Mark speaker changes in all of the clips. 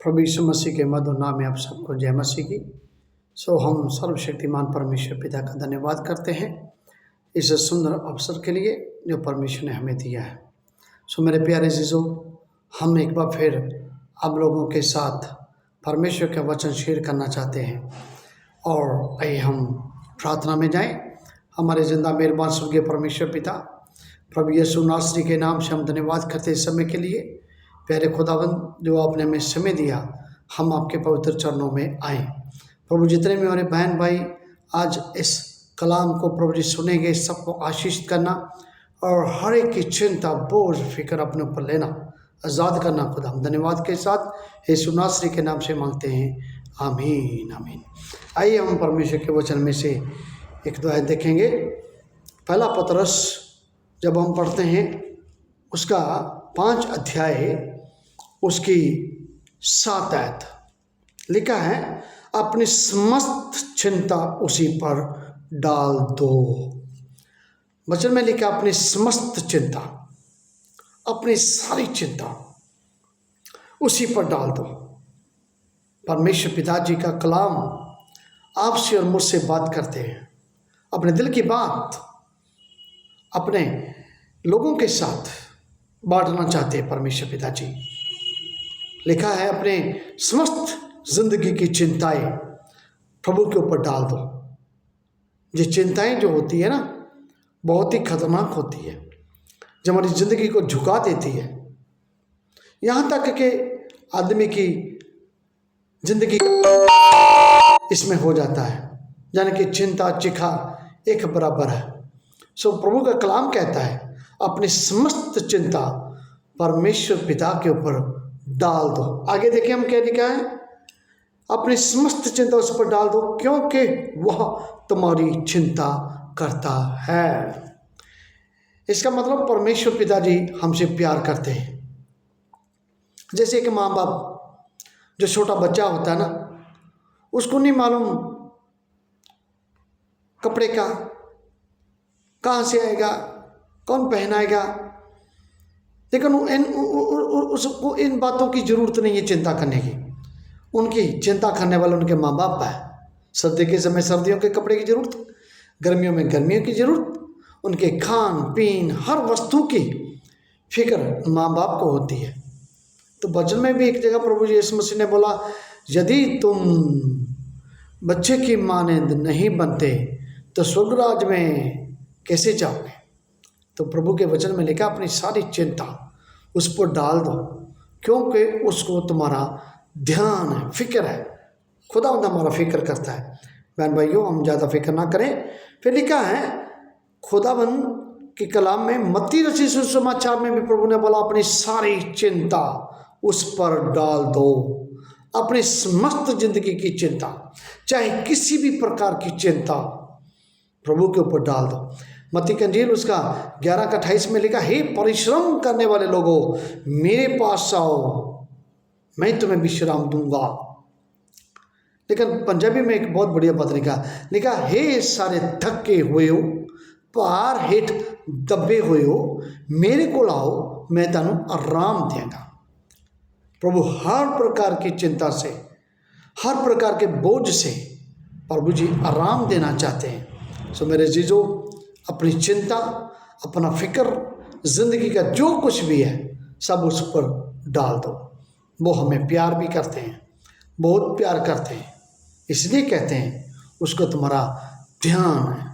Speaker 1: प्रभु यीशु मसीह के मधुर नाम में आप सबको जय मसीह की। हम सर्वशक्तिमान परमेश्वर पिता का धन्यवाद करते हैं इस सुंदर अवसर के लिए जो परमेश्वर ने हमें दिया है। मेरे प्यारे जीजो, हम एक बार फिर आप लोगों के साथ परमेश्वर का वचन शेयर करना चाहते हैं और आइए हम प्रार्थना में जाएं। हमारे जिंदा मेहरबान स्वर्गीय परमेश्वर पिता प्रभु यीशु नासरी के नाम से हम धन्यवाद करते हैं इस समय के लिए। प्यारे खुदावंद, जो आपने हमें समय दिया, हम आपके पवित्र चरणों में आए। प्रभु, जितने भी हमारे बहन भाई आज इस कलाम को प्रभु जी सुनेंगे, सबको आशीष करना और हर एक की चिंता बोझ फिक्र अपने ऊपर लेना, आज़ाद करना। खुदा हम धन्यवाद के साथ यीशु नासरी के नाम से मांगते हैं, आमीन आमीन। आइए हम परमेश्वर के वचन में से एक दो आयत देखेंगे। पहला पतरस जब हम पढ़ते हैं उसका 5 अध्याय उसकी 7 आयत लिखा है, अपनी समस्त चिंता उसी पर डाल दो। वचन में लिखा अपनी समस्त चिंता, अपनी सारी चिंता उसी पर डाल दो। परमेश्वर पिताजी का कलाम आपसे और मुझसे बात करते हैं, अपने दिल की बात अपने लोगों के साथ बांटना चाहते हैं। परमेश्वर पिताजी लिखा है, अपने समस्त जिंदगी की चिंताएं प्रभु के ऊपर डाल दो। ये चिंताएं जो होती है ना, बहुत ही खतरनाक होती है, जो हमारी जिंदगी को झुका देती है। यहाँ तक कि आदमी की जिंदगी इसमें हो जाता है, यानी कि चिंता चिखा एक बराबर है। प्रभु का कलाम कहता है, अपनी समस्त चिंता परमेश्वर पिता के ऊपर डाल दो। आगे देखिए हम क्या लिखा है, अपनी समस्त चिंता उस पर डाल दो क्योंकि वह तुम्हारी चिंता करता है। इसका मतलब परमेश्वर पिताजी हमसे प्यार करते हैं। जैसे कि माँ बाप, जो छोटा बच्चा होता है ना, उसको नहीं मालूम कपड़े का कहाँ से आएगा, कौन पहनाएगा, लेकिन उसको इन बातों की ज़रूरत नहीं है चिंता करने की। उनकी चिंता करने वाले उनके माँ बाप है। सर्दी के समय सर्दियों के कपड़े की ज़रूरत, गर्मियों में गर्मियों की ज़रूरत, उनके खान पीन हर वस्तु की फिक्र माँ बाप को होती है। तो वचन में भी एक जगह प्रभु यीशु मसीह ने बोला, यदि तुम बच्चे की मानंद नहीं बनते तो स्वर्गराज में कैसे जाओगे। तो प्रभु के वचन में लिखा, अपनी सारी चिंता उस पर डाल दो क्योंकि उसको तुम्हारा ध्यान है, फिक्र है। खुदा हमारा फिक्र करता है। बहन भाइयों, हम ज़्यादा फिक्र ना करें। फिर लिखा है खुदावन के कलाम में, मत्ती रचित सुसमाचार में भी प्रभु ने बोला, अपनी सारी चिंता उस पर डाल दो। अपनी समस्त जिंदगी की चिंता, चाहे किसी भी प्रकार की चिंता, प्रभु के ऊपर डाल दो। मत्ती की इंजील उसका 11:28 में लिखा, हे परिश्रम करने वाले लोगों, मेरे पास आओ, मैं तुम्हें विश्राम दूंगा। लेकिन पंजाबी में एक बहुत बढ़िया बात लिखा, हे सारे थके हुए हो, पार हेठ दबे हुए हो, मेरे को लाओ, मैं तुहानू आराम देगा। प्रभु हर प्रकार की चिंता से, हर प्रकार के बोझ से प्रभु जी आराम देना चाहते हैं। मेरे जीजो, अपनी चिंता, अपना फिक्र, जिंदगी का जो कुछ भी है सब उस पर डाल दो। वो हमें प्यार भी करते हैं, बहुत प्यार करते हैं, इसलिए कहते हैं उसको तुम्हारा ध्यान है,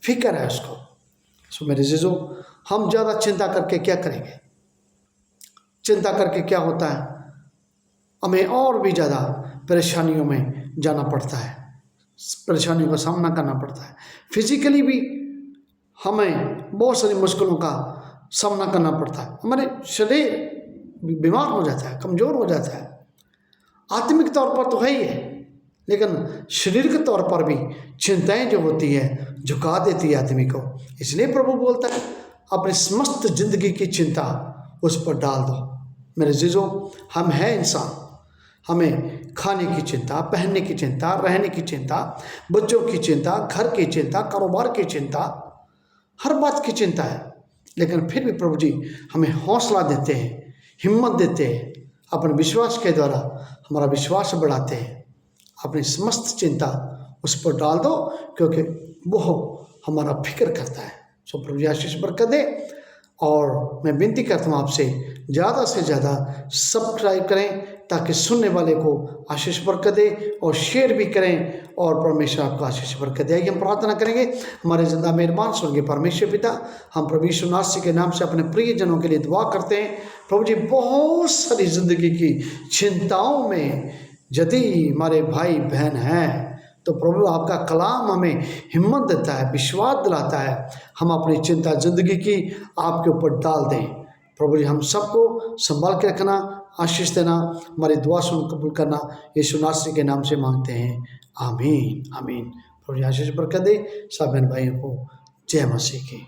Speaker 1: फिक्र है उसको। मेरे जीजो, हम ज़्यादा चिंता करके क्या करेंगे? चिंता करके क्या होता है? हमें और भी ज़्यादा परेशानियों में जाना पड़ता है, परेशानियों का सामना करना पड़ता है। फिजिकली भी हमें बहुत सारी मुश्किलों का सामना करना पड़ता है। हमारे शरीर बीमार हो जाता है, कमज़ोर हो जाता है। आत्मिक तौर पर तो है ही है, लेकिन शरीर के तौर पर भी चिंताएं जो होती है झुका देती है आदमी को। इसलिए प्रभु बोलता है, अपनी समस्त जिंदगी की चिंता उस पर डाल दो। मेरे जीजों, हम हैं इंसान, हमें खाने की चिंता, पहनने की चिंता, रहने की चिंता, बच्चों की चिंता, घर की चिंता, कारोबार की चिंता, हर बात की चिंता है। लेकिन फिर भी प्रभु जी हमें हौसला देते हैं, हिम्मत देते हैं, अपने विश्वास के द्वारा हमारा विश्वास बढ़ाते हैं। अपनी समस्त चिंता उस पर डाल दो, क्योंकि वो हमारा फिक्र करता है। सो प्रभु जी आशीष बरकत दे। और मैं विनती करता हूँ आपसे, ज़्यादा से ज़्यादा सब्सक्राइब करें ताकि सुनने वाले को आशीष बरकत दे, और शेयर भी करें, और परमेश्वर आपको आशीष बरकत दे। आइए हम प्रार्थना करेंगे। हमारे ज़िंदा मेहरबान स्वर्गीय परमेश्वर पिता, हम प्रभु यीशु मसीह के नाम से अपने प्रियजनों के लिए दुआ करते हैं। प्रभु जी, बहुत सारी ज़िंदगी की चिंताओं में यदि हमारे भाई बहन हैं, तो प्रभु आपका कलाम हमें हिम्मत देता है, विश्वास दिलाता है। हम अपनी चिंता ज़िंदगी की आपके ऊपर डाल दें। प्रभु जी, हम सबको संभाल के रखना, आशीष देना, हमारी दुआ सुन कबूल करना, यीशु मसीह के नाम से मांगते हैं। आमीन आमीन। प्रभु जी आशीष बरकत दे। सब बहन भाइयों को जय मसीह की।